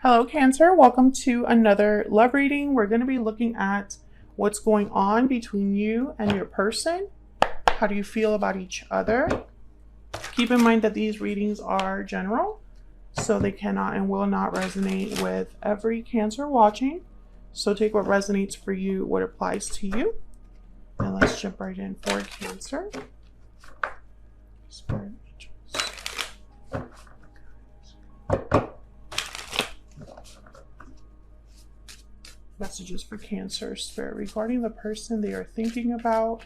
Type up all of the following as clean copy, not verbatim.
Hello, Cancer. Welcome to another love reading. We're going to be looking at what's going on between you and your person. How do you feel about each other? Keep in mind that these readings are general, so they cannot and will not resonate with every Cancer watching. So take what resonates for you, what applies to you. And let's jump right in for Cancer. Spirit. Messages for Cancer Spirit regarding the person they are thinking about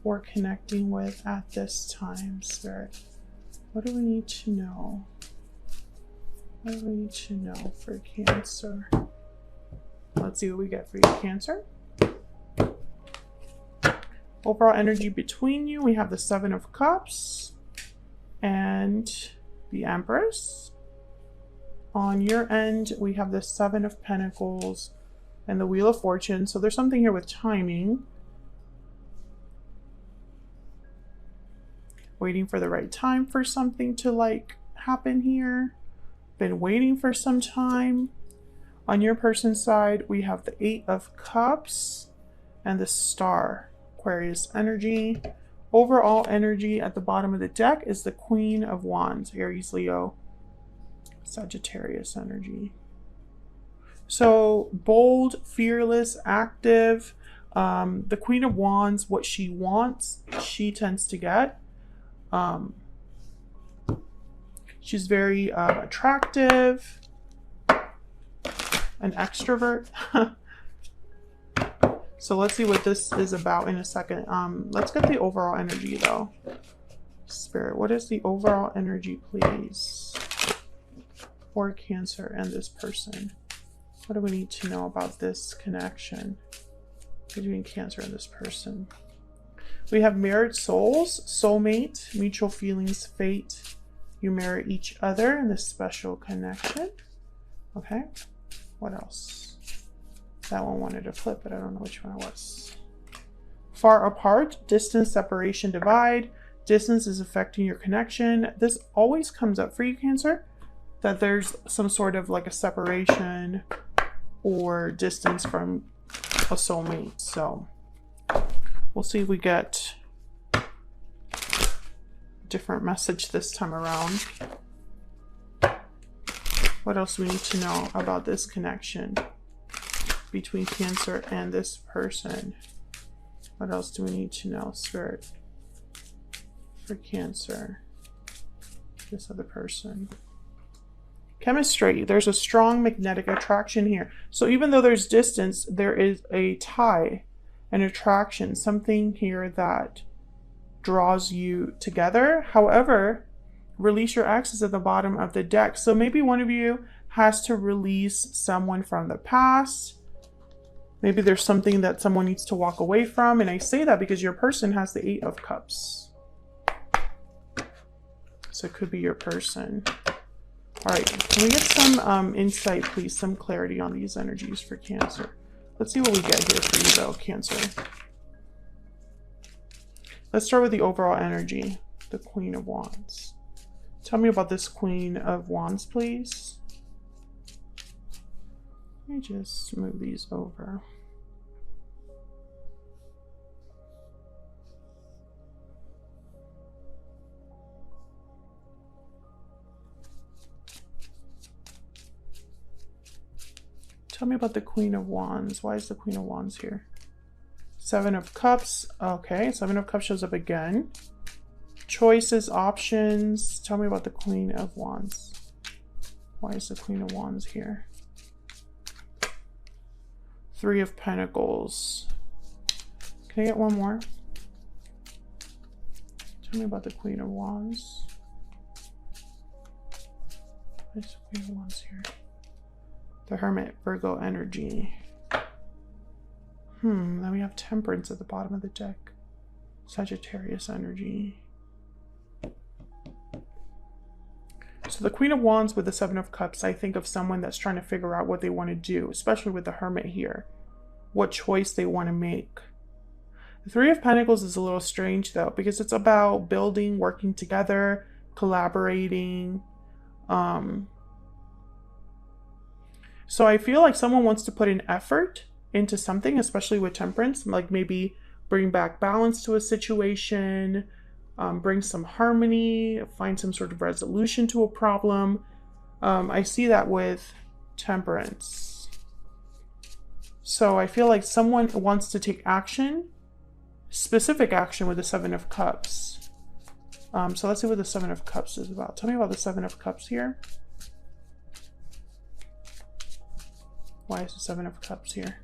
or connecting with at this time. Spirit, what do we need to know? What do we need to know for Cancer? Let's see what we get for you, Cancer. Overall energy between you, we have the Seven of Cups and the Empress. On your end, we have the Seven of Pentacles and the Wheel of Fortune. So there's something here with timing. Waiting for the right time for something to happen here. Been waiting for some time. On your person's side, we have the Eight of Cups and the Star. Aquarius energy. Overall energy at the bottom of the deck is the Queen of Wands. Aries, Leo, Sagittarius energy. So bold, fearless, active. The Queen of Wands, what she wants, she tends to get. She's very attractive, an extrovert. So let's see what this is about in a second. Let's get the overall energy though. Spirit, what is the overall energy, please, for Cancer and this person? What do we need to know about this connection between Cancer and this person? We have mirrored souls, soulmate, mutual feelings, fate. You mirror each other in this special connection. Okay, what else? That one wanted to flip, but I don't know which one it was. Far apart, distance, separation, divide. Distance is affecting your connection. This always comes up for you, Cancer, that there's some sort of a separation or distance from a soulmate. So we'll see if we get a different message this time around. What else do we need to know about this connection between Cancer and this person? What else do we need to know, Spirit, for Cancer, this other person? Chemistry, there's a strong magnetic attraction here. So even though there's distance, there is a tie, an attraction, something here that draws you together. However, release your ex is at the bottom of the deck. So maybe one of you has to release someone from the past. Maybe there's something that someone needs to walk away from. And I say that because your person has the Eight of Cups. So it could be your person. All right, can we get some insight, please, some clarity on these energies for Cancer? Let's see what we get here for you, though, Cancer. Let's start with the overall energy, the Queen of Wands. Tell me about this Queen of Wands, please. Let me just move these over. Tell me about the Queen of Wands. Why is the Queen of Wands here? Seven of Cups. Okay, Seven of Cups shows up again. Choices, options. Tell me about the Queen of Wands. Why is the Queen of Wands here? Three of Pentacles. Can I get one more? Tell me about the Queen of Wands. Why is the Queen of Wands here? The Hermit, Virgo energy. Then we have Temperance at the bottom of the deck. Sagittarius energy. So the Queen of Wands with the Seven of Cups, I think of someone that's trying to figure out what they want to do, especially with the Hermit here. What choice they want to make. The Three of Pentacles is a little strange though, because it's about building, working together, collaborating, So I feel like someone wants to put an effort into something, especially with temperance, like maybe bring back balance to a situation, bring some harmony, find some sort of resolution to a problem. I see that with temperance. So I feel like someone wants to take action, specific action with the Seven of Cups. So let's see what the Seven of Cups is about. Tell me about the Seven of Cups here. Why is the Seven of Cups here?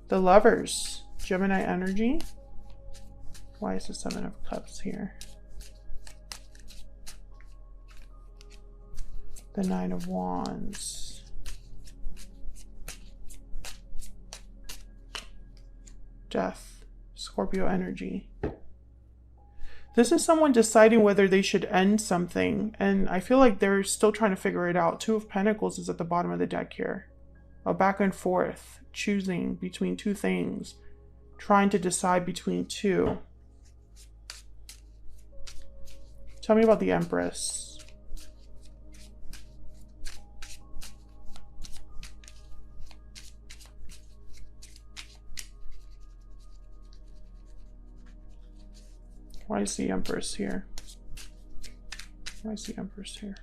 The Lovers, Gemini energy. Why is the Seven of Cups here? The Nine of Wands. Death, Scorpio energy. This is someone deciding whether they should end something, and I feel like they're still trying to figure it out. Two of Pentacles is at the bottom of the deck here. A back and forth, choosing between two things, trying to decide between two. Tell me about the Empress. Why is the Empress here? Why is the Empress here?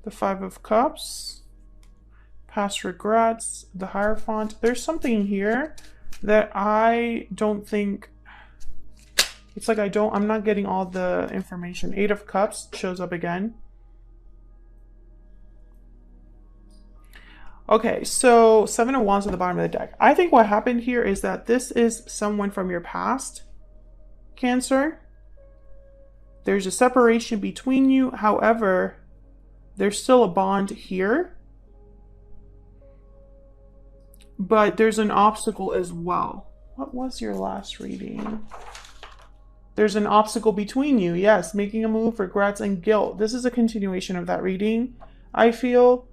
The Five of Cups. Past regrets, the Hierophant. There's something here that I don't think, it's like I'm not getting all the information. Eight of Cups shows up again. Okay, so Seven of Wands at the bottom of the deck. I think what happened here is that this is someone from your past, Cancer. There's a separation between you. However, there's still a bond here. But there's an obstacle as well. What was your last reading? There's an obstacle between you. Yes, making a move, regrets, and guilt. This is a continuation of that reading, I feel,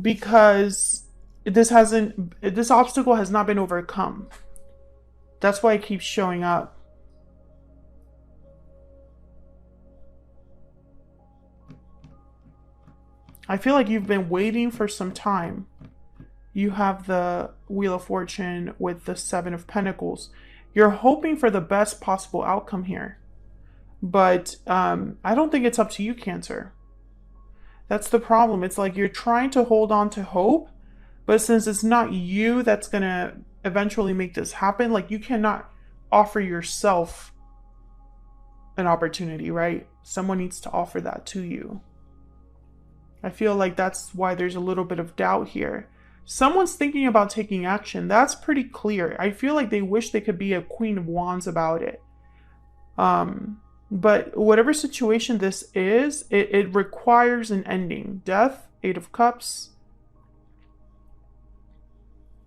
because this obstacle has not been overcome. That's why it keeps showing up. I feel like you've been waiting for some time. You have the Wheel of Fortune with the Seven of Pentacles. You're hoping for the best possible outcome here. But I don't think it's up to you, Cancer. That's the problem. It's like you're trying to hold on to hope, but since it's not you that's going to eventually make this happen, like you cannot offer yourself an opportunity, right? Someone needs to offer that to you. I feel like that's why there's a little bit of doubt here. Someone's thinking about taking action. That's pretty clear. I feel like they wish they could be a Queen of Wands about it. But whatever situation this is, it requires an ending. Death, Eight of Cups.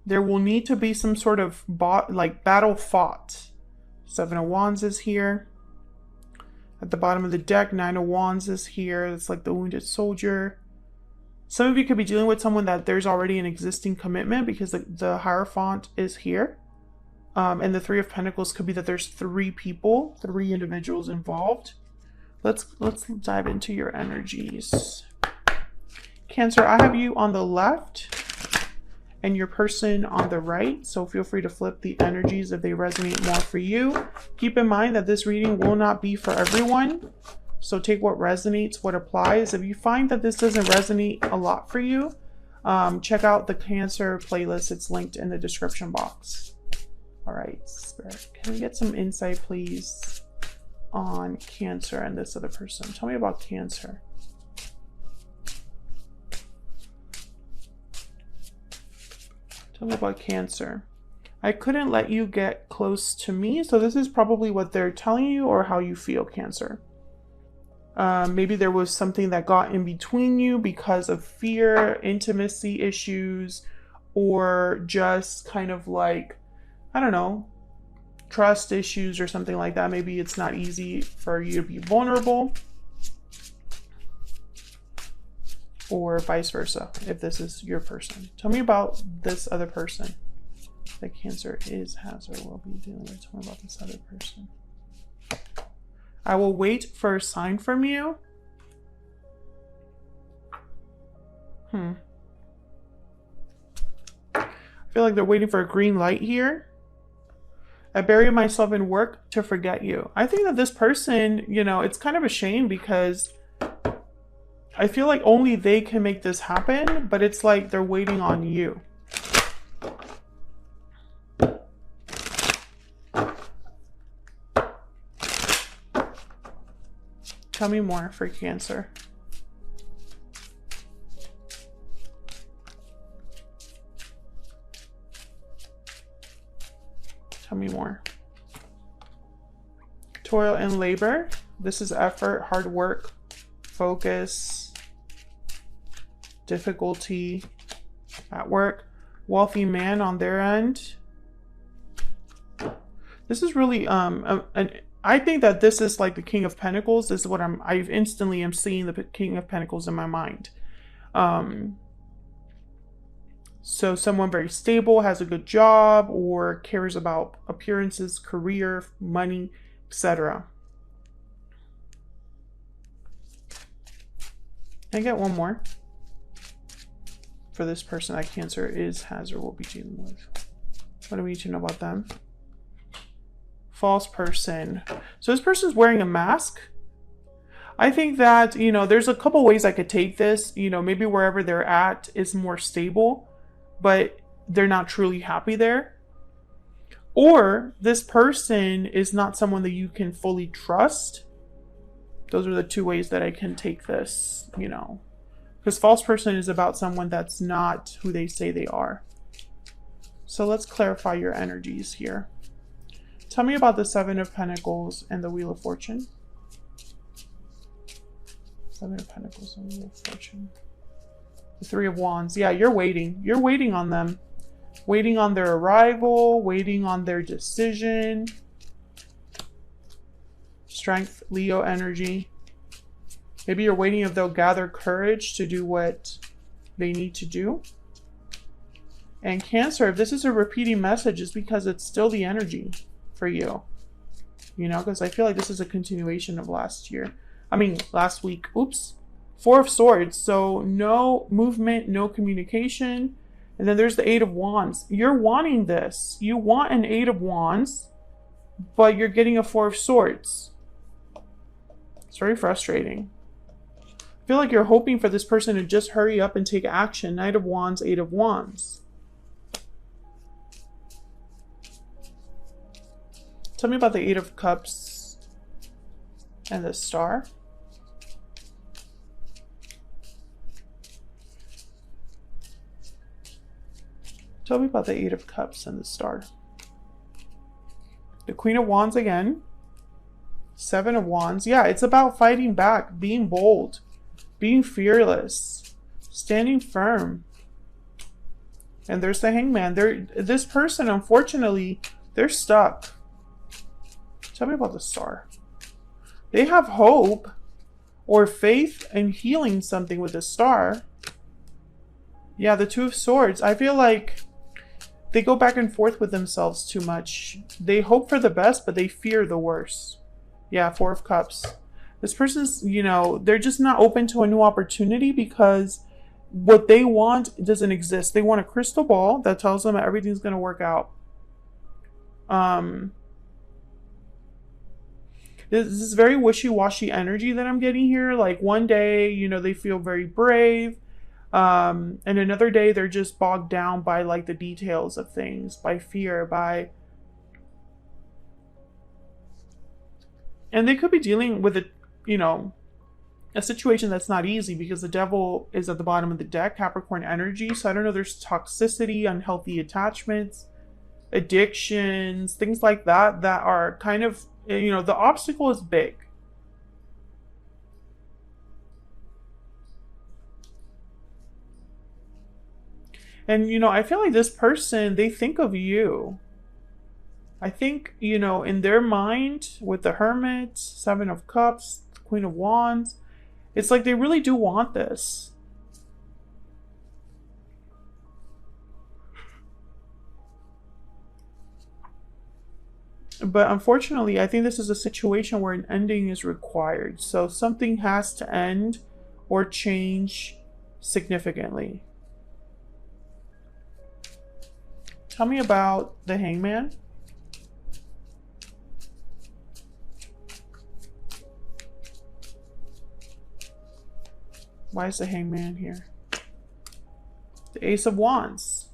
There will need to be some sort of battle fought. Seven of Wands is here. At the bottom of the deck, Nine of Wands is here. It's like the wounded soldier. Some of you could be dealing with someone that there's already an existing commitment because the Hierophant is here. And the Three of Pentacles could be that there's three individuals involved. Let's dive into your energies. Cancer, I have you on the left and your person on the right. So feel free to flip the energies if they resonate more for you. Keep in mind that this reading will not be for everyone. So take what resonates, what applies. If you find that this doesn't resonate a lot for you, check out the Cancer playlist. It's linked in the description box. All right, Spirit, can we get some insight, please, on Cancer and this other person? Tell me about Cancer. Tell me about Cancer. I couldn't let you get close to me, so this is probably what they're telling you or how you feel, Cancer. Maybe there was something that got in between you because of fear, intimacy issues, or just kind of like, I don't know, trust issues or something like that. Maybe it's not easy for you to be vulnerable, or vice versa, if this is your person. Tell me about this other person that Cancer has, or will be dealing with. Tell me about this other person. I will wait for a sign from you. I feel like they're waiting for a green light here. I bury myself in work to forget you. I think that this person, you know, it's kind of a shame because I feel like only they can make this happen, but it's like they're waiting on you. Tell me more for Cancer. Tell me more. Toil and labor. This is effort, hard work, focus, difficulty at work. Wealthy man on their end. This is really I think that this is like the King of Pentacles. This is what I instantly am seeing the King of Pentacles in my mind. So someone very stable, has a good job, or cares about appearances, career, money, etc. I get one more. For this person that Cancer is, has, or will be dealing with. What do we need to know about them? False person. So this person's wearing a mask. I think that, you know, there's a couple ways I could take this. You know, maybe wherever they're at is more stable, but they're not truly happy there. Or this person is not someone that you can fully trust. Those are the two ways that I can take this, you know. Because false person is about someone that's not who they say they are. So let's clarify your energies here. Tell me about the Seven of Pentacles and the Wheel of Fortune. Seven of Pentacles and the Wheel of Fortune. The Three of Wands. Yeah, you're waiting. You're waiting on them. Waiting on their arrival. Waiting on their decision. Strength, Leo energy. Maybe you're waiting if they'll gather courage to do what they need to do. And Cancer, if this is a repeating message, it's because it's still the energy for you. You know, because I feel like this is a continuation of last week. Oops. Four of Swords. So no movement, no communication. And then there's the Eight of Wands. You're wanting this. You want an Eight of Wands, but you're getting a Four of Swords. It's very frustrating. I feel like you're hoping for this person to just hurry up and take action. Knight of Wands, Eight of Wands. Tell me about the Eight of Cups and the Star. Tell me about the Eight of Cups and the Star. The Queen of Wands again. Seven of Wands. Yeah, it's about fighting back, being bold, being fearless, standing firm. And there's the Hangman. This person, unfortunately, they're stuck. Tell me about the Star. They have hope or faith in healing something with the Star. Yeah, the Two of Swords. I feel like they go back and forth with themselves too much. They hope for the best, but they fear the worst. Yeah, Four of Cups. This person's, you know, they're just not open to a new opportunity because what they want doesn't exist. They want a crystal ball that tells them that everything's going to work out. This is very wishy-washy energy that I'm getting here. Like one day, you know, they feel very brave. And another day they're just bogged down by like the details of things, by fear, and they could be dealing with a situation that's not easy because the Devil is at the bottom of the deck, Capricorn energy. So I don't know, there's toxicity, unhealthy attachments, addictions, things like that are kind of, you know, the obstacle is big. And, you know, I feel like this person, they think of you. I think, you know, in their mind, with the Hermit, Seven of Cups, Queen of Wands, it's like they really do want this. But unfortunately, I think this is a situation where an ending is required. So something has to end or change significantly. Tell me about the Hangman. Why is the Hangman here? The Ace of Wands.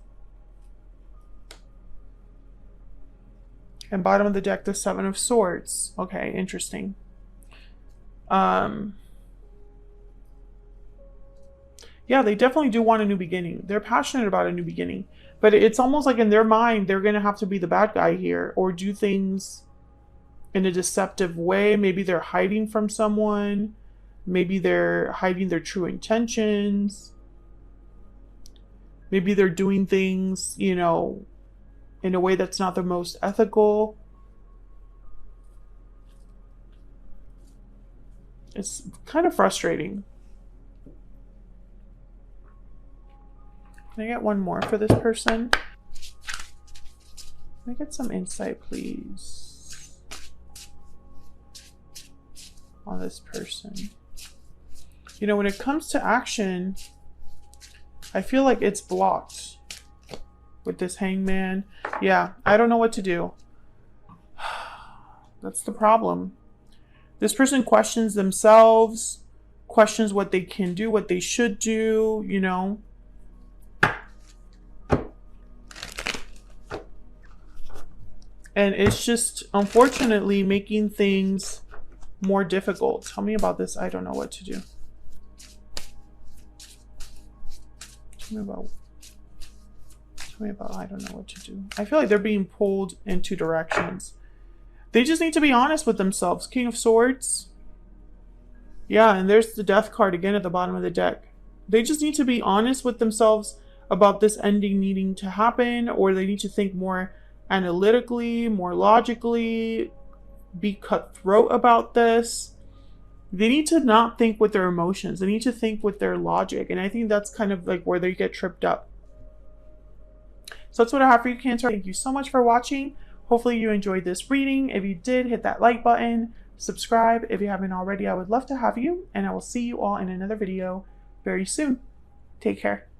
And bottom of the deck, the Seven of Swords. Okay, interesting. Yeah, they definitely do want a new beginning. They're passionate about a new beginning. But it's almost like in their mind, they're going to have to be the bad guy here or do things in a deceptive way. Maybe they're hiding from someone. Maybe they're hiding their true intentions. Maybe they're doing things, you know, in a way that's not the most ethical. It's kind of frustrating. Can I get one more for this person? Can I get some insight, please, on this person? You know, when it comes to action, I feel like it's blocked with this Hangman. Yeah, I don't know what to do. That's the problem. This person questions themselves, questions what they can do, what they should do, you know. And it's just, unfortunately, making things more difficult. Tell me about this. I don't know what to do. Tell me about I don't know what to do. I feel like they're being pulled in two directions. They just need to be honest with themselves. King of Swords. Yeah, and there's the Death card again at the bottom of the deck. They just need to be honest with themselves about this ending needing to happen, or they need to think more analytically, more logically, be cutthroat about this. They need to not think with their emotions. They need to think with their logic. And I think that's kind of like where they get tripped up. So that's what I have for you, Cancer. Thank you so much for watching. Hopefully you enjoyed this reading. If you did, hit that like button, subscribe if you haven't already. I would love to have you, and I will see you all in another video very soon. Take care.